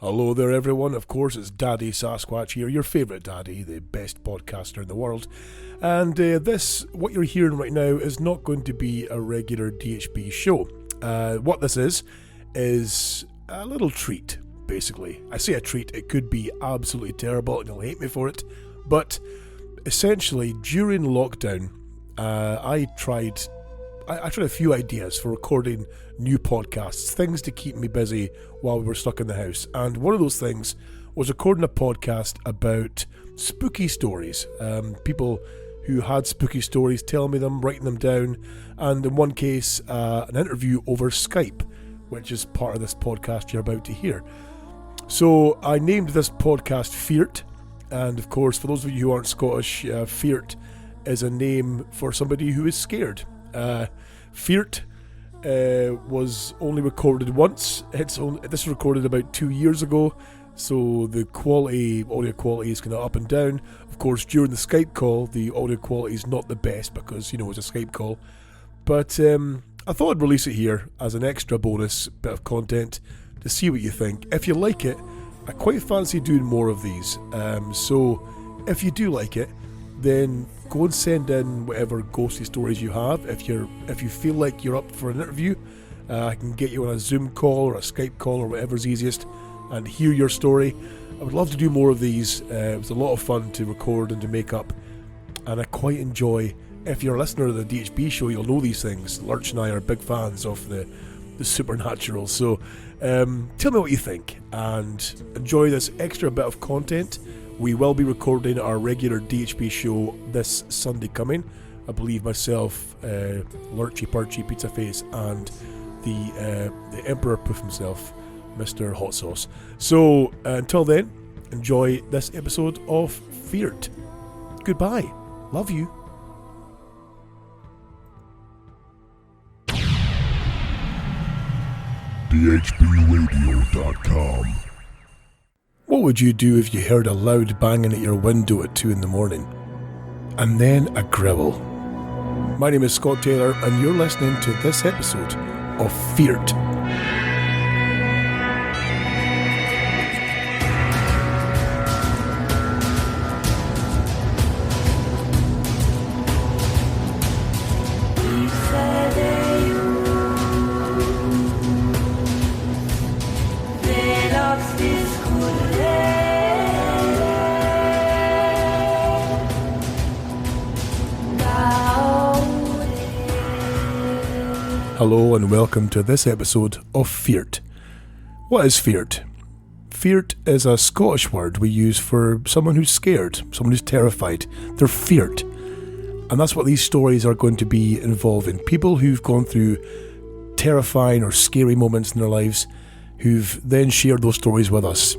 Hello there everyone, of course it's Daddy Sasquatch here, your favourite daddy, the best podcaster in the world. And what you're hearing right now is not going to be a regular DHB show. What this is a little treat, basically. I say a treat, it could be absolutely terrible and you'll hate me for it, but essentially during lockdown, I tried a few ideas for recording new podcasts, things to keep me busy while we were stuck in the house. And one of those things was recording a podcast about spooky stories. People who had spooky stories telling me them, writing them down, and in one case, an interview over Skype, which is part of this podcast you're about to hear. So I named this podcast Feart, and of course, for those of you who aren't Scottish, Feart is a name for somebody who is scared. Feart was only recorded once. This was recorded about 2 years ago, so the audio quality is kind of up and down. Of course, during the Skype call, the audio quality is not the best because, it's a Skype call. But I thought I'd release it here as an extra bonus bit of content to see what you think. If you like it, I quite fancy doing more of these. So if you do like it, then go and send in whatever ghostly stories you have. If you feel like you're up for an interview, I can get you on a Zoom call or a Skype call or whatever's easiest and hear your story. I would love to do more of these. It was a lot of fun to record and to make up, and I quite enjoy. If you're a listener of the DHB show, you'll know these things. Lurch and I are big fans of the supernatural. So tell me what you think and enjoy this extra bit of content. We will be recording our regular DHB show this Sunday coming. I believe myself, Lurchy Perchy Pizza Face, and the Emperor Poof himself, Mr. Hot Sauce. So until then, enjoy this episode of Feart. Goodbye. Love you. DHBRadio.com. What would you do if you heard a loud banging at your window at 2 a.m? And then a growl? My name is Scott Taylor and you're listening to this episode of Feart. Hello and welcome to this episode of Feart. What is Feart? Feart is a Scottish word we use for someone who's scared, someone who's terrified. They're feart. And that's what these stories are going to be involving. People who've gone through terrifying or scary moments in their lives who've then shared those stories with us.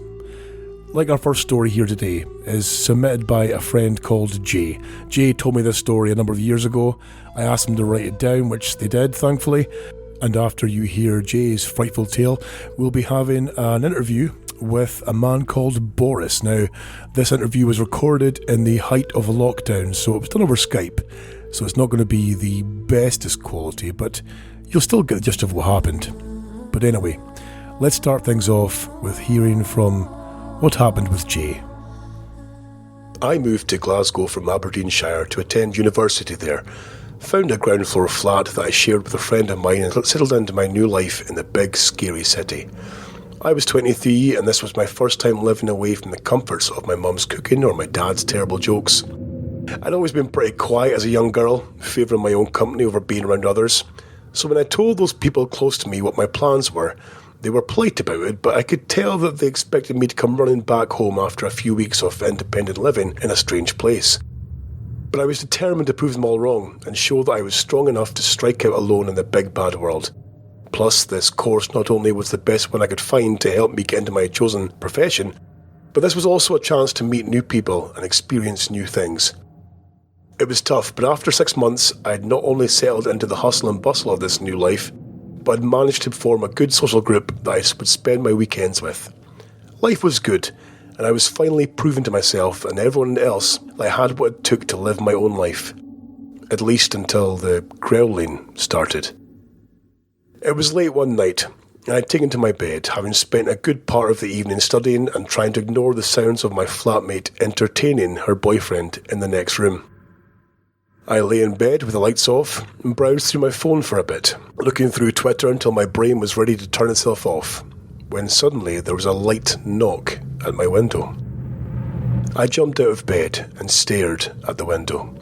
Like our first story here today is submitted by a friend called Jay. Jay told me this story a number of years ago. I asked them to write it down, which they did, thankfully. And after you hear Jay's frightful tale, we'll be having an interview with a man called Boris. Now, this interview was recorded in the height of lockdown, so it was done over Skype. So it's not going to be the bestest quality, but you'll still get the gist of what happened. But anyway, let's start things off with hearing from what happened with Jay. I moved to Glasgow from Aberdeenshire to attend university there. Found a ground floor flat that I shared with a friend of mine and settled into my new life in the big, scary city. I was 23 and this was my first time living away from the comforts of my mum's cooking or my dad's terrible jokes. I'd always been pretty quiet as a young girl, favouring my own company over being around others. So when I told those people close to me what my plans were, they were polite about it, but I could tell that they expected me to come running back home after a few weeks of independent living in a strange place. But I was determined to prove them all wrong and show that I was strong enough to strike out alone in the big bad world. Plus, this course not only was the best one I could find to help me get into my chosen profession, but this was also a chance to meet new people and experience new things. It was tough, but after 6 months, I had not only settled into the hustle and bustle of this new life, but had managed to form a good social group that I would spend my weekends with. Life was good, and I was finally proving to myself and everyone else that I had what it took to live my own life. At least until the growling started. It was late one night. I had taken to my bed, having spent a good part of the evening studying and trying to ignore the sounds of my flatmate entertaining her boyfriend in the next room. I lay in bed with the lights off and browsed through my phone for a bit, looking through Twitter until my brain was ready to turn itself off, when suddenly there was a light knock at my window. I jumped out of bed and stared at the window.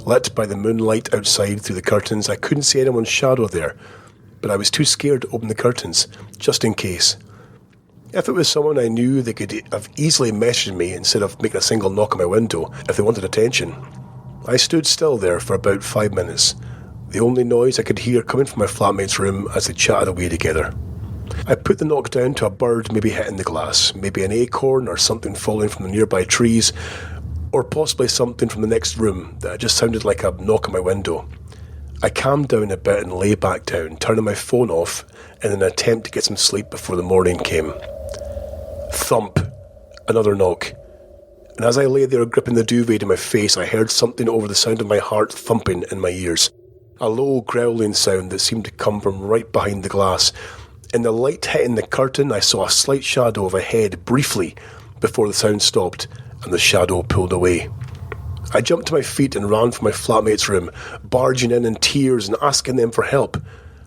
Lit by the moonlight outside through the curtains, I couldn't see anyone's shadow there, but I was too scared to open the curtains, just in case. If it was someone I knew, they could have easily messaged me instead of making a single knock on my window if they wanted attention. I stood still there for about 5 minutes, the only noise I could hear coming from my flatmate's room as they chatted away together. I put the knock down to a bird maybe hitting the glass, maybe an acorn or something falling from the nearby trees, or possibly something from the next room that just sounded like a knock on my window. I calmed down a bit and lay back down, turning my phone off in an attempt to get some sleep before the morning came. Thump. Another knock. And as I lay there gripping the duvet to my face, I heard something over the sound of my heart thumping in my ears. A low growling sound that seemed to come from right behind the glass. In the light hitting the curtain, I saw a slight shadow of a head briefly before the sound stopped and the shadow pulled away. I jumped to my feet and ran for my flatmate's room, barging in tears and asking them for help.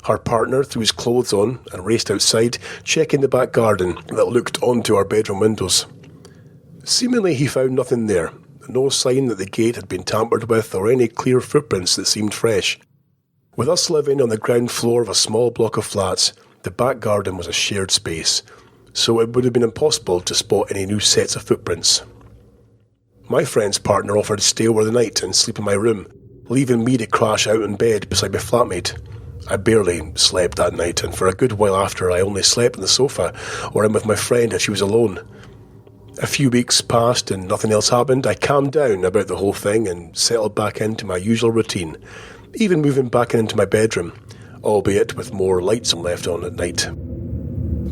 Her partner threw his clothes on and raced outside, checking the back garden that looked onto our bedroom windows. Seemingly he found nothing there, no sign that the gate had been tampered with or any clear footprints that seemed fresh. With us living on the ground floor of a small block of flats, the back garden was a shared space, so it would have been impossible to spot any new sets of footprints. My friend's partner offered to stay over the night and sleep in my room, leaving me to crash out in bed beside my flatmate. I barely slept that night, and for a good while after I only slept on the sofa or in with my friend if she was alone. A few weeks passed and nothing else happened. I calmed down about the whole thing and settled back into my usual routine, even moving back into my bedroom, albeit with more lights left on at night.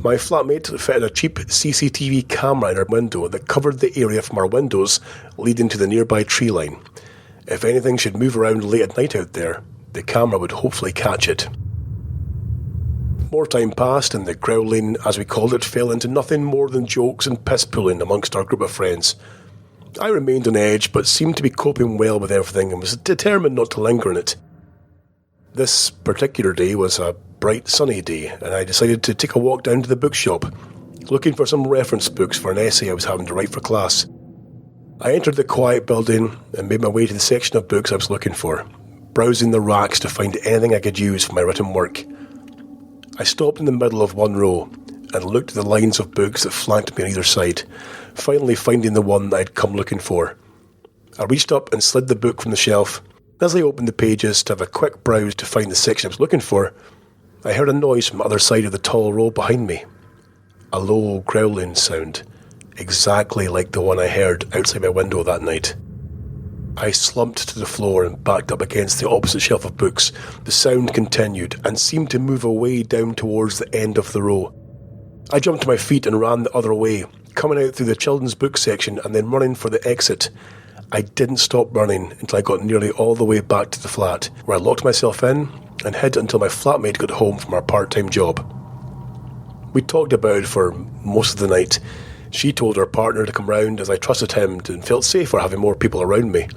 My flatmate fitted a cheap CCTV camera in her window that covered the area from our windows leading to the nearby tree line. If anything should move around late at night out there, the camera would hopefully catch it. More time passed and the growling, as we called it, fell into nothing more than jokes and piss-pulling amongst our group of friends. I remained on edge but seemed to be coping well with everything and was determined not to linger in it. This particular day was a bright sunny day, and I decided to take a walk down to the bookshop, looking for some reference books for an essay I was having to write for class. I entered the quiet building and made my way to the section of books I was looking for, browsing the racks to find anything I could use for my written work. I stopped in the middle of one row and looked at the lines of books that flanked me on either side, finally finding the one that I'd come looking for. I reached up and slid the book from the shelf. As I opened the pages to have a quick browse to find the section I was looking for, I heard a noise from the other side of the tall row behind me. A low growling sound, exactly like the one I heard outside my window that night. I slumped to the floor and backed up against the opposite shelf of books. The sound continued and seemed to move away down towards the end of the row. I jumped to my feet and ran the other way, coming out through the children's book section and then running for the exit. I didn't stop running until I got nearly all the way back to the flat, where I locked myself in and hid until my flatmate got home from her part-time job. We talked about it for most of the night. She told her partner to come round as I trusted him and felt safer having more people around me.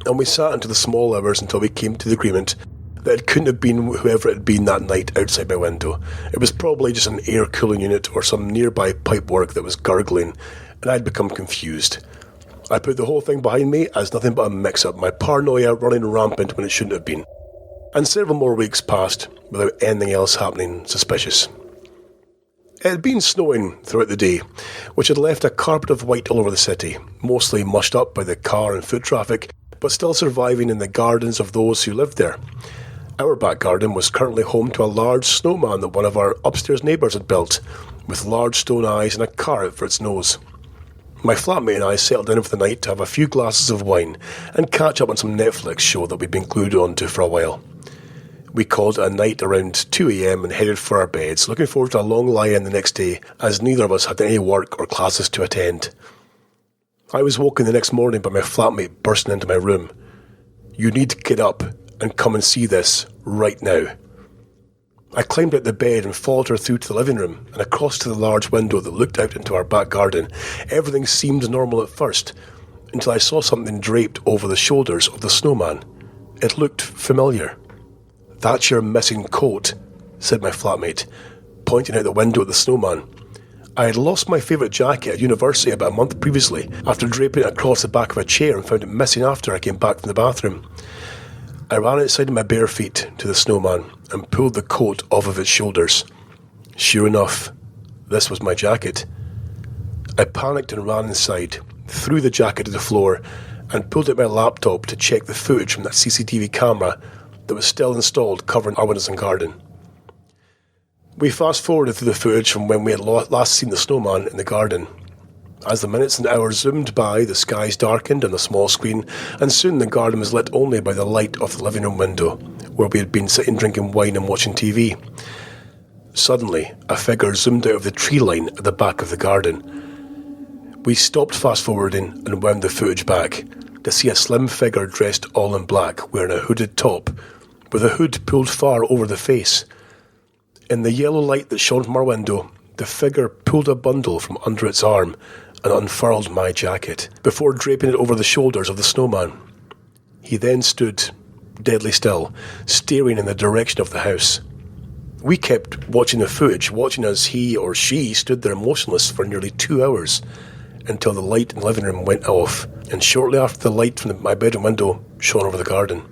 And we sat into the small hours until we came to the agreement that it couldn't have been whoever it had been that night outside my window. It was probably just an air cooling unit or some nearby pipework that was gurgling, and I'd become confused. I put the whole thing behind me as nothing but a mix-up, my paranoia running rampant when it shouldn't have been. And several more weeks passed without anything else happening suspicious. It had been snowing throughout the day, which had left a carpet of white all over the city, mostly mushed up by the car and foot traffic, but still surviving in the gardens of those who lived there. Our back garden was currently home to a large snowman that one of our upstairs neighbours had built, with large stone eyes and a carrot for its nose. My flatmate and I settled in for the night to have a few glasses of wine and catch up on some Netflix show that we'd been glued onto for a while. We called it a night around 2 a.m. and headed for our beds, looking forward to a long lie-in the next day, as neither of us had any work or classes to attend. I was woken the next morning by my flatmate bursting into my room. "You need to get up and come and see this right now." I climbed out the bed and followed her through to the living room and across to the large window that looked out into our back garden. Everything seemed normal at first, until I saw something draped over the shoulders of the snowman. It looked familiar. "That's your missing coat," said my flatmate, pointing out the window at the snowman. I had lost my favourite jacket at university about a month previously after draping it across the back of a chair and found it missing after I came back from the bathroom. I ran outside in my bare feet to the snowman and pulled the coat off of its shoulders. Sure enough, this was my jacket. I panicked and ran inside, threw the jacket to the floor, and pulled out my laptop to check the footage from that CCTV camera that was still installed covering our windows and garden. We fast-forwarded through the footage from when we had last seen the snowman in the garden. As the minutes and hours zoomed by, the skies darkened on the small screen, and soon the garden was lit only by the light of the living room window, where we had been sitting drinking wine and watching TV. Suddenly, a figure zoomed out of the tree line at the back of the garden. We stopped fast-forwarding and wound the footage back to see a slim figure dressed all in black, wearing a hooded top, with a hood pulled far over the face. In the yellow light that shone from our window, the figure pulled a bundle from under its arm and unfurled my jacket, before draping it over the shoulders of the snowman. He then stood, deadly still, staring in the direction of the house. We kept watching the footage, watching as he or she stood there motionless for nearly 2 hours, until the light in the living room went off, and shortly after the light from my bedroom window shone over the garden.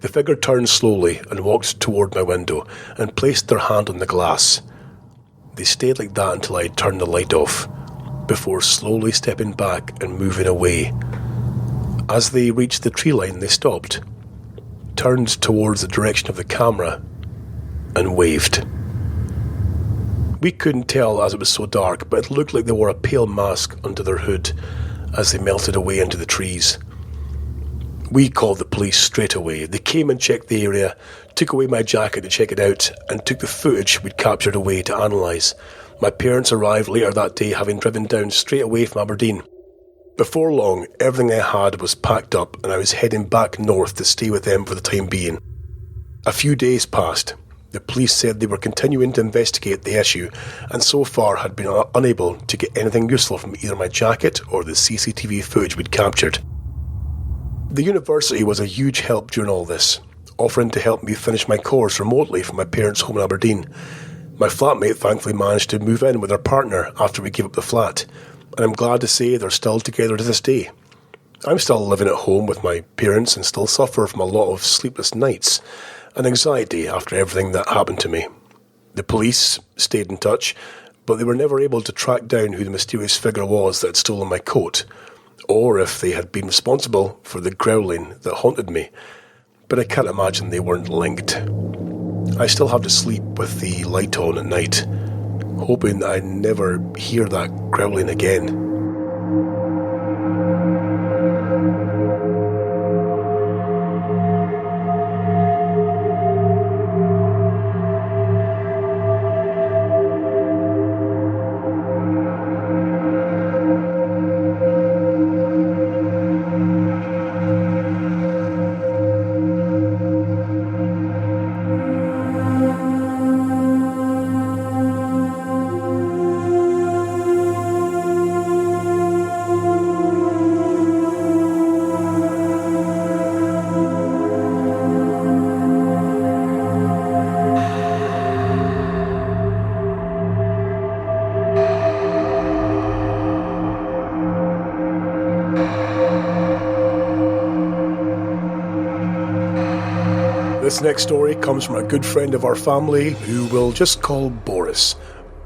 The figure turned slowly and walked toward my window and placed their hand on the glass. They stayed like that until I had turned the light off, before slowly stepping back and moving away. As they reached the tree line, they stopped, turned towards the direction of the camera, and waved. We couldn't tell as it was so dark, but it looked like they wore a pale mask under their hood as they melted away into the trees. We called the police straight away. They came and checked the area, took away my jacket to check it out, and took the footage we'd captured away to analyse. My parents arrived later that day, having driven down straight away from Aberdeen. Before long, everything I had was packed up and I was heading back north to stay with them for the time being. A few days passed. The police said they were continuing to investigate the issue and so far had been unable to get anything useful from either my jacket or the CCTV footage we'd captured. The university was a huge help during all this, offering to help me finish my course remotely from my parents' home in Aberdeen. My flatmate thankfully managed to move in with her partner after we gave up the flat, and I'm glad to say they're still together to this day. I'm still living at home with my parents and still suffer from a lot of sleepless nights and anxiety after everything that happened to me. The police stayed in touch, but they were never able to track down who the mysterious figure was that had stolen my coat, or if they had been responsible for the growling that haunted me, but I can't imagine they weren't linked. I still have to sleep with the light on at night, hoping that I never hear that growling again. This next story comes from a good friend of our family who we'll just call Boris.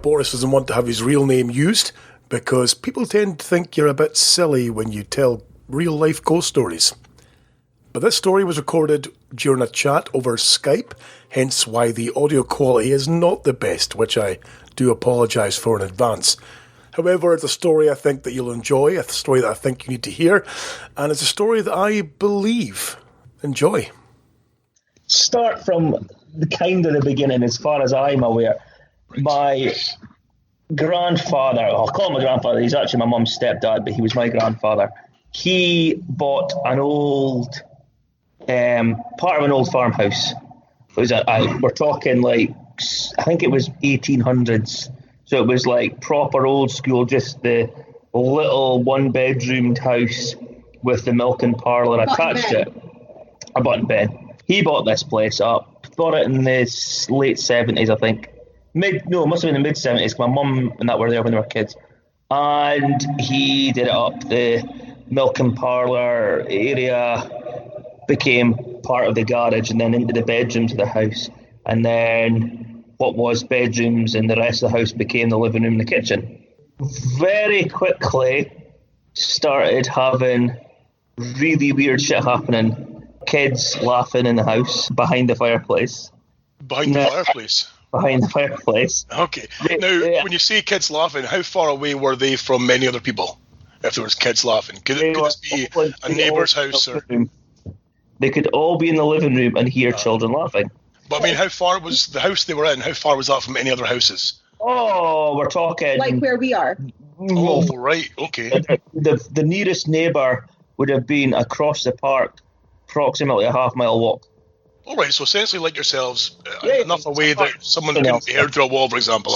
Boris doesn't want to have his real name used because people tend to think you're a bit silly when you tell real-life ghost stories. But this story was recorded during a chat over Skype, hence why the audio quality is not the best, which I do apologise for in advance. However, it's a story I think that you'll enjoy, a story that I think you need to hear, and it's a story that I believe. Enjoy. Start from the kind of the beginning, as far as I'm aware. My grandfather, I'll call him my grandfather, he's actually my mum's stepdad, but he was my grandfather. He bought an old, part of an old farmhouse We're talking like, I think it was 1800s. So it was like proper old school, just the little one-bedroomed house with the milk and parlour attached to it. A button bed. He bought this place up. Bought it in the late 70s, I think. It must have been the mid-70s. My mum and that were there when they were kids. And he did it up. The milk and parlour area became part of the garage and then into the bedrooms of the house. And then what was bedrooms and the rest of the house became the living room and the kitchen. Very quickly started having really weird shit happening. Kids laughing in the house behind the fireplace. Behind the fireplace? Behind the fireplace. Okay. Now, when you say kids laughing, how far away were they from many other people? If there was kids laughing, could this be a neighbour's house? Or? They could all be in the living room and hear children laughing. But I mean, how far was the house they were in? How far was that from any other houses? Oh, we're talking... Like where we are. Oh, right, okay. The nearest neighbour would have been across the park, approximately a half-mile walk. All right, so essentially like yourselves, enough away that someone couldn't be heard through a wall, for example.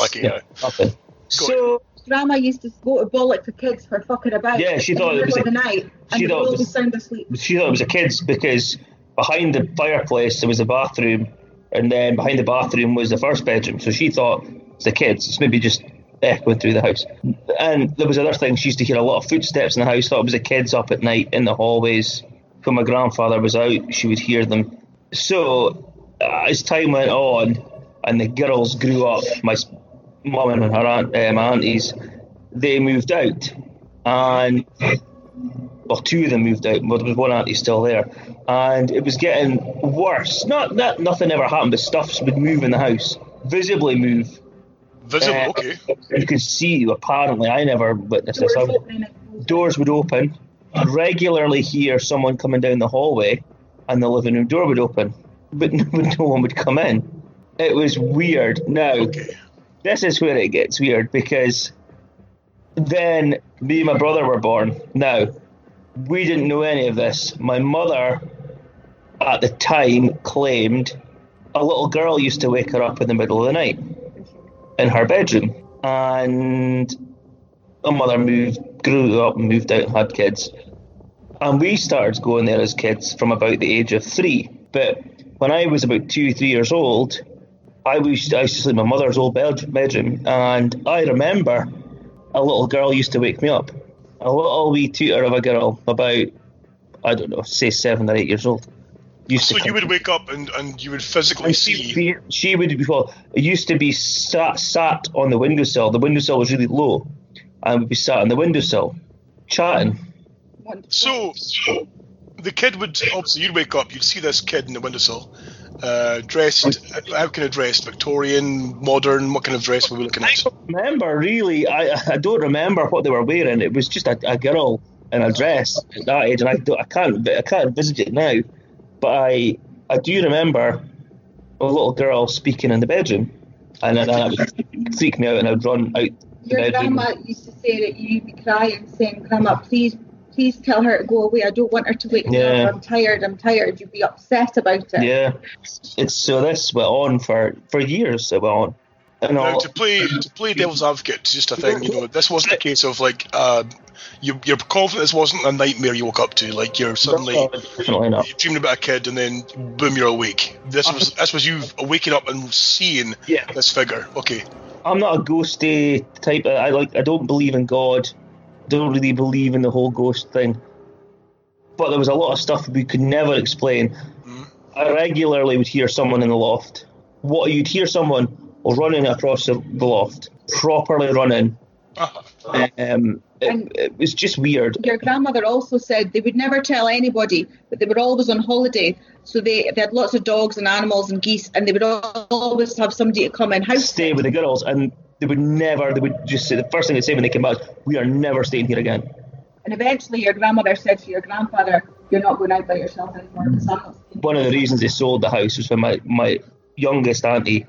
Nothing. So... Grandma used to go to bollock the kids for fucking about. Yeah, she thought it was the night, and she thought it was sound asleep. She thought it was the kids because behind the fireplace there was a bathroom, and then behind the bathroom was the first bedroom. So she thought it's the kids. It's maybe just echoing through the house. And there was other things. She used to hear a lot of footsteps in the house. Thought it was the kids up at night in the hallways. When my grandfather was out, she would hear them. So as time went on, and the girls grew up, my mum and her my aunties, they moved out, and two of them moved out, but there was one auntie still there, and it was getting worse. Not that nothing ever happened, but stuff would move in the house, visibly move. Okay. You could see, apparently, I never witnessed this. Doors would open. I'd regularly hear someone coming down the hallway, and the living room door would open, but no one would come in. It was weird. Now, This is where it gets weird, because then me and my brother were born. Now, we didn't know any of this. My mother, at the time, claimed a little girl used to wake her up in the middle of the night in her bedroom. And my mother grew up and moved out and had kids. And we started going there as kids from about the age of 3. But when I was about 2 or 3 years old, I used to sleep in my mother's old bedroom, and I remember a little girl used to wake me up. A little wee tutor of a girl, about, I don't know, say 7 or 8 years old. So you would wake up and you would physically see... She would be, well, it used to be sat on the windowsill. The windowsill was really low, and we'd be sat on the windowsill, chatting. So the kid would, obviously you'd wake up, you'd see this kid in the windowsill, dressed, how kind of dressed? Victorian, modern, what kind of dress were we looking at? I don't remember, really. I don't remember what they were wearing. It was just a girl in a dress at that age, and I can't visit it now. But I do remember a little girl speaking in the bedroom, and then it would freak me out, and I would run out the bedroom. Your grandma used to say that you'd be crying, saying, "Grandma, please tell her to go away. I don't want her to wake me up. I'm tired. You'd be upset about it." Yeah. So this went on for years. It went on. Now, to play devil's advocate, just a thing, this wasn't a case of like you're confident this wasn't a nightmare you woke up to, like you're suddenly you're dreaming about a kid and then boom, you're awake. This was you waking up and seeing this figure. Okay. I'm not a ghosty type. I don't believe in God. Don't really believe in the whole ghost thing. But there was a lot of stuff we could never explain. Mm-hmm. I regularly would hear someone in the loft. You'd hear someone running across the loft, properly running. Uh-huh. It was just weird. Your grandmother also said they would never tell anybody, but they were always on holiday. So they had lots of dogs and animals and geese, and they would always have somebody to come in house. Stay with the girls, and they would just say, the first thing they'd say when they came back, "We are never staying here again." And eventually your grandmother said to your grandfather, "You're not going out by yourself anymore." One of the reasons they sold the house was when my youngest auntie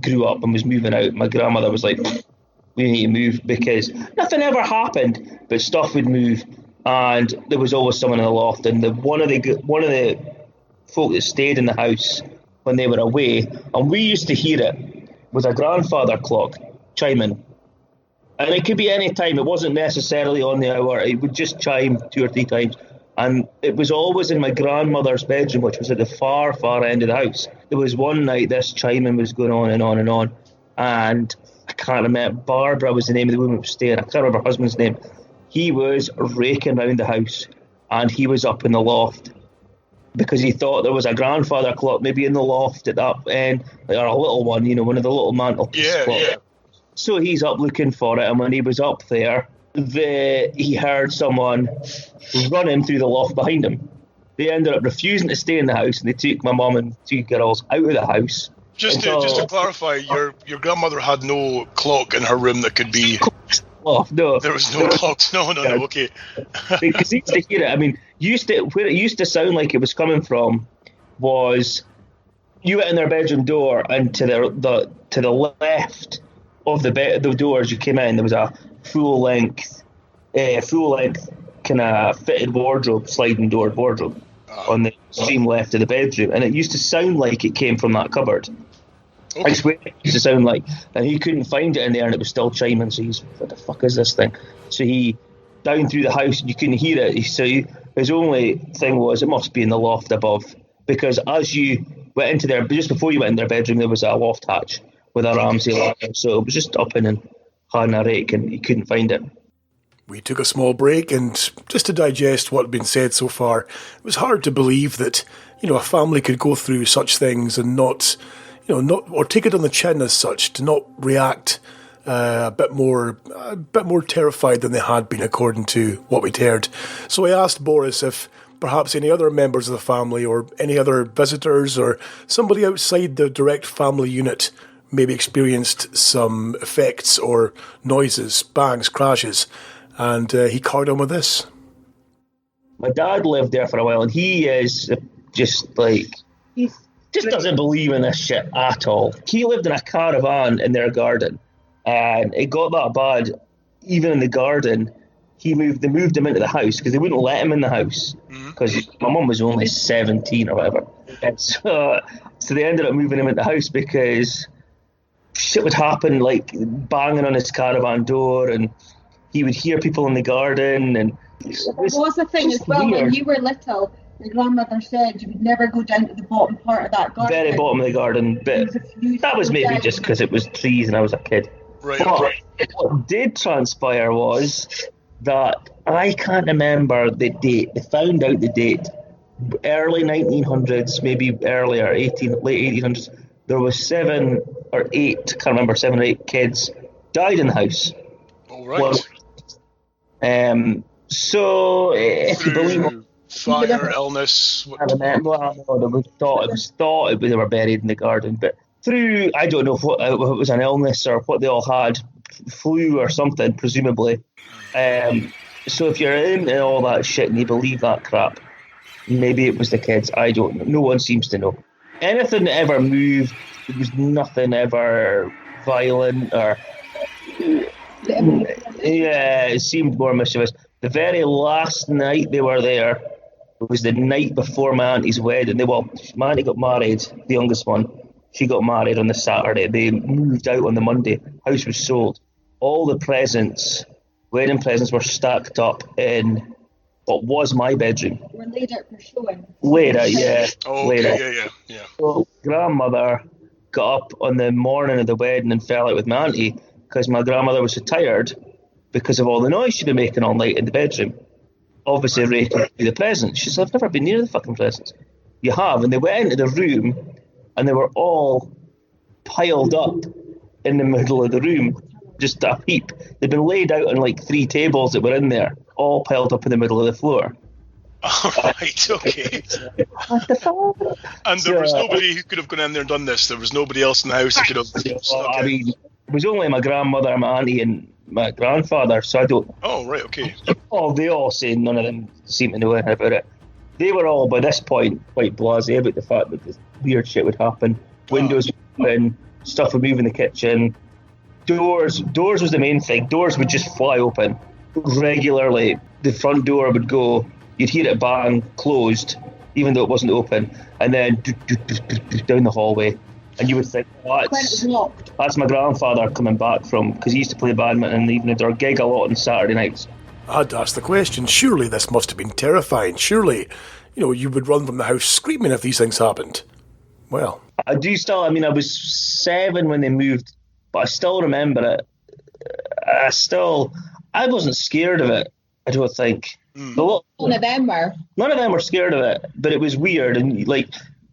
grew up and was moving out. My grandmother was like, "We need to move," because nothing ever happened, but stuff would move, and there was always someone in the loft. And one of the folk that stayed in the house when they were away, and we used to hear it with a grandfather clock chiming. And it could be any time. It wasn't necessarily on the hour. It would just chime 2 or 3 times. And it was always in my grandmother's bedroom, which was at the far, far end of the house. There was one night this chiming was going on and on and on. And I can't remember. Barbara was the name of the woman who was staying. I can't remember her husband's name. He was raking around the house. And he was up in the loft. Because he thought there was a grandfather clock maybe in the loft at that end. Or a little one, you know, one of the little mantelpiece clocks. Yeah. So he's up looking for it. And when he was up there, he heard someone running through the loft behind him. They ended up refusing to stay in the house, and they took my mum and 2 girls out of the house. Just to clarify, your grandmother had no clock in her room that could be... Oh, no. There was no clocks. No, okay. Because he used to hear it. I mean, where it used to sound like it was coming from was you went in their bedroom door, and to the left of the doors you came in, there was a full length kind of fitted wardrobe, sliding door wardrobe on the extreme left of the bedroom, and it used to sound like it came from that cupboard. Okay. I swear it used to sound like, and he couldn't find it in there, and it was still chiming. So he's, what the fuck is this thing? So he down through the house, and you couldn't hear it. So his only thing was it must be in the loft above, because as you went into there, just before you went in their bedroom, there was a loft hatch with a Ramsey ladder. So it was just up in and had a rake, and he couldn't find it. We took a small break, and just to digest what had been said so far, it was hard to believe that, you know, a family could go through such things and not or take it on the chin as such, to not react a bit more terrified than they had been, according to what we'd heard. So I asked Boris if perhaps any other members of the family or any other visitors or somebody outside the direct family unit maybe experienced some effects or noises, bangs, crashes, and he carried on with this. My dad lived there for a while, and he is just like... just doesn't believe in this shit at all. He lived in a caravan in their garden, and it got that bad. Even in the garden, they moved him into the house because they wouldn't let him in the house because my mum was only 17 or whatever. And so they ended up moving him into the house because shit would happen, like banging on his caravan door, and he would hear people in the garden. And there was a thing as well weird. When you were little. Your grandmother said you would never go down to the bottom part of that garden. Very bottom of the garden, but that was maybe just because it was trees and I was a kid. Right. But what did transpire was that I can't remember the date. They found out the date. Early 1900s, maybe earlier, late 1800s. There was 7 or 8, can't remember, 7 or 8 kids died in the house. All right. So if you believe. Fire, illness. I remember. Well, it was thought they were buried in the garden, but through, I don't know if it was an illness or what they all had, flu or something, presumably. So if you're into all that shit and you believe that crap, maybe it was the kids. I don't know. No one seems to know. Anything that ever moved, there was nothing ever violent or. Yeah, it seemed more mischievous. The very last night they were there was the night before my auntie's wedding. My auntie got married, the youngest one. She got married on the Saturday. They moved out on the Monday. House was sold. All the presents, wedding presents, were stacked up in what was my bedroom. Were laid out for showing. Laid out, yeah. Oh, okay, yeah. So grandmother got up on the morning of the wedding and fell out with my auntie because my grandmother was so tired because of all the noise she'd been making all night in the bedroom. Obviously raking through the presents. She said, I've never been near the fucking presents. You have. And they went into the room and they were all piled up in the middle of the room, just a heap. They'd been laid out on like 3 tables that were in there, all piled up in the middle of the floor. All right, okay. And there was nobody who could have gone in there and done this. There was nobody else in the house who could have I mean, it was only my grandmother, my auntie, and my grandfather, so I don't... Oh, right, okay. They all say none of them seem to know anything about it. They were all, by this point, quite blasé about the fact that this weird shit would happen. Windows would open, stuff would move in the kitchen. Doors was the main thing. Doors would just fly open regularly. The front door would go, you'd hear it bang, closed. even though it wasn't open, and then down the hallway. And you would think, that's my grandfather coming back from, because he used to play badminton in the evening, or gig a lot on Saturday nights. I'd ask the question, surely this must have been terrifying. Surely, you would run from the house screaming if these things happened. Well. I do still, I was 7 when they moved, but I still remember it. I wasn't scared of it, I don't think. None of them were. None of them were scared of it, but it was weird. And like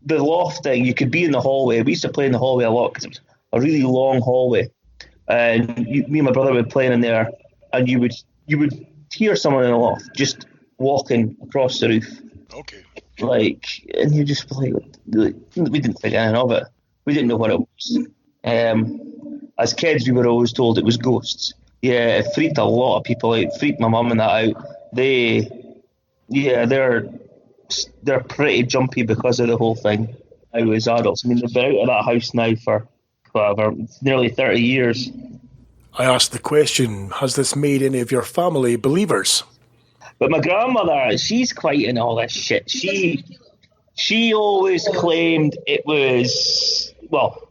the loft thing, you could be in the hallway. We used to play in the hallway a lot because it was a really long hallway. And me and my brother would play in there, and you would hear someone in the loft just walking across the roof. Okay. And you just be like, we didn't think anything of it. We didn't know what it was. As kids, we were always told it was ghosts. Yeah, it freaked a lot of people out. It freaked my mum and that out. They're pretty jumpy because of the whole thing. Now as adults, they've been out of that house now for nearly 30 years. I asked the question, has this made any of your family believers? But my grandmother, she's quite in all this shit. She always claimed it was,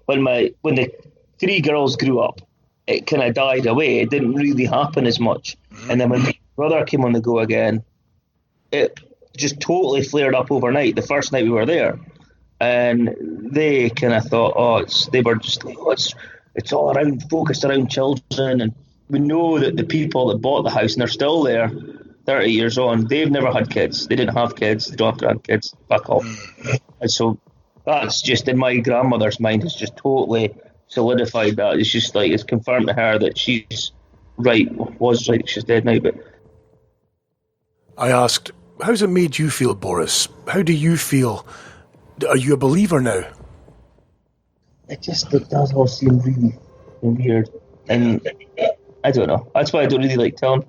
when the 3 girls grew up, it kind of died away. It didn't really happen as much. And then when my brother came on the go again, it just totally flared up overnight, the first night we were there. And they kind of thought, it's all focused around children. And we know that the people that bought the house, and they're still there, 30 years on, they've never had kids. They didn't have kids. They don't have grandkids. Back off. And so that's just, in my grandmother's mind, it's just totally solidified that. It's just like, it's confirmed to her that she's right, was right, she's dead now. But I asked, how's it made you feel, Boris? How do you feel? Are you a believer now? It does all seem really weird. And I don't know. That's why I don't really like telling.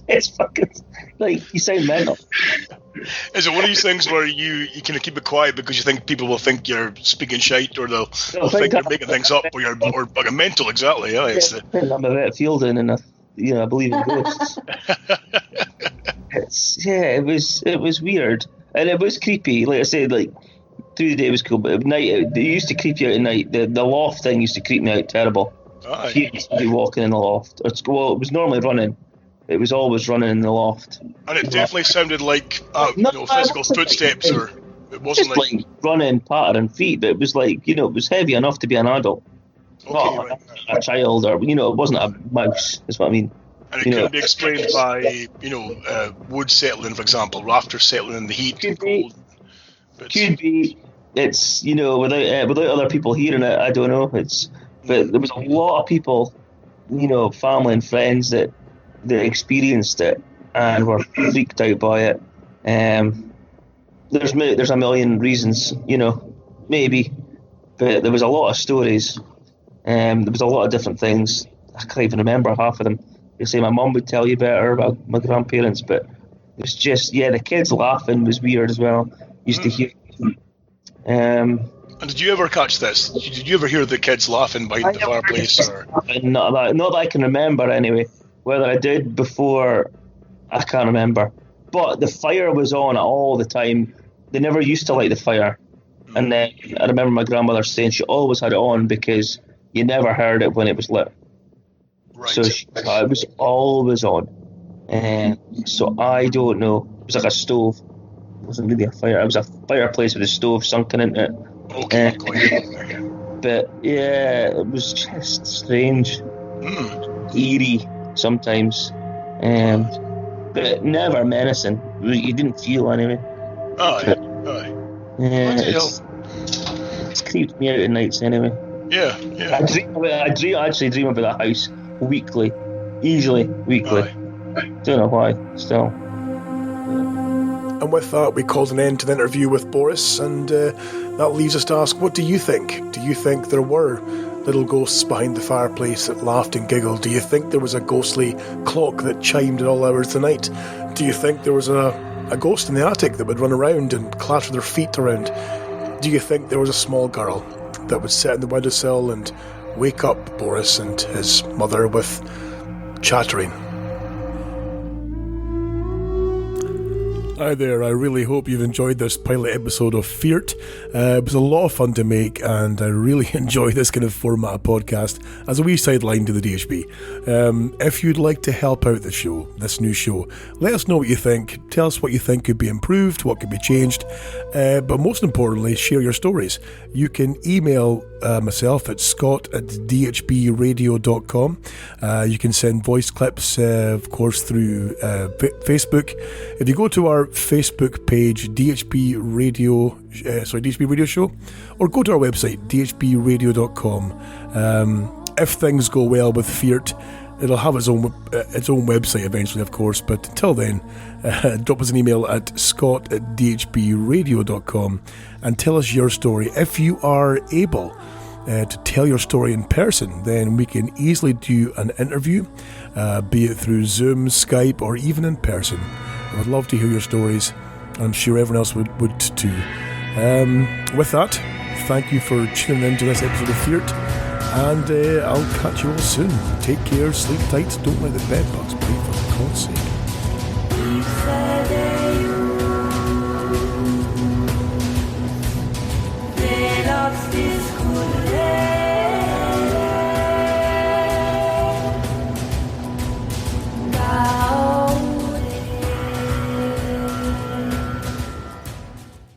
It's fucking, you sound mental. Is it one of these things where you kind of keep it quiet because you think people will think you're speaking shite, or they'll think you're making things up, or you're mental? Exactly. Yeah. I'm a bit Fielding, and I believe in ghosts. It was weird, and it was creepy. Like I said, through the day it was cool, but at night it used to creep you out at night. The loft thing used to creep me out terrible. She used to be walking in the loft. It was normally running. It was always running in the loft. And it definitely sounded like physical footsteps, or it wasn't like running, pattering feet, but it was it was heavy enough to be an adult. Not a child, or it wasn't a mouse, is what I mean. And it could be explained by, wood settling, for example, rafters settling in the heat and cold. Could be. It's, without other people hearing it, I don't know. But there was a lot of people, family and friends that experienced it and were freaked out by it. There's a million reasons, maybe, but there was a lot of stories. There was a lot of different things. I can't even remember half of them. You say my mum would tell you better about my grandparents, but it's just, the kids laughing was weird as well. Used to hear. And did you ever catch this? Did you ever hear the kids laughing behind the fireplace? Or? Not that I can remember anyway. Whether I did before, I can't remember. But the fire was on all the time. They never used to light the fire. And then I remember my grandmother saying she always had it on because you never heard it when it was lit. Right. So it was always on. So I don't know. It was like a stove. It wasn't really a fire. It was a fireplace with a stove sunken into it. Okay. But it was just strange. Eerie sometimes. But never menacing. You didn't feel anyway. It's creeped me out at nights anyway. Yeah. I actually dream about that house weekly. Easily weekly. Don't know why, still. And with that, we called an end to the interview with Boris, and that leaves us to ask, what do you think? Do you think there were little ghosts behind the fireplace that laughed and giggled? Do you think there was a ghostly clock that chimed at all hours of the night? Do you think there was a ghost in the attic that would run around and clatter their feet around? Do you think there was a small girl that would sit in the windowsill and wake up Boris and his mother with chattering? Hi there, I really hope you've enjoyed this pilot episode of Feart. It was a lot of fun to make, and I really enjoy this kind of format of podcast as a wee sideline to the DHB. If you'd like to help out the show, this new show, let us know what you think. Tell us what you think could be improved, what could be changed, but most importantly, share your stories. You can email myself at scott@dhbradio.com. You can send voice clips, of course, through Facebook. If you go to our Facebook page, DHB Radio Show, or go to our website, dhbradio.com. If things go well with Feart, it'll have its own website eventually, of course, but until then, drop us an email at scott@dhbradio.com and tell us your story. If you are able to tell your story in person, then we can easily do an interview, be it through Zoom, Skype, or even in person. I would love to hear your stories. I'm sure everyone else would too. With that, thank you for tuning in to this episode of Feart, and I'll catch you all soon. Take care, sleep tight, don't let the bed bugs bite, for God's sake.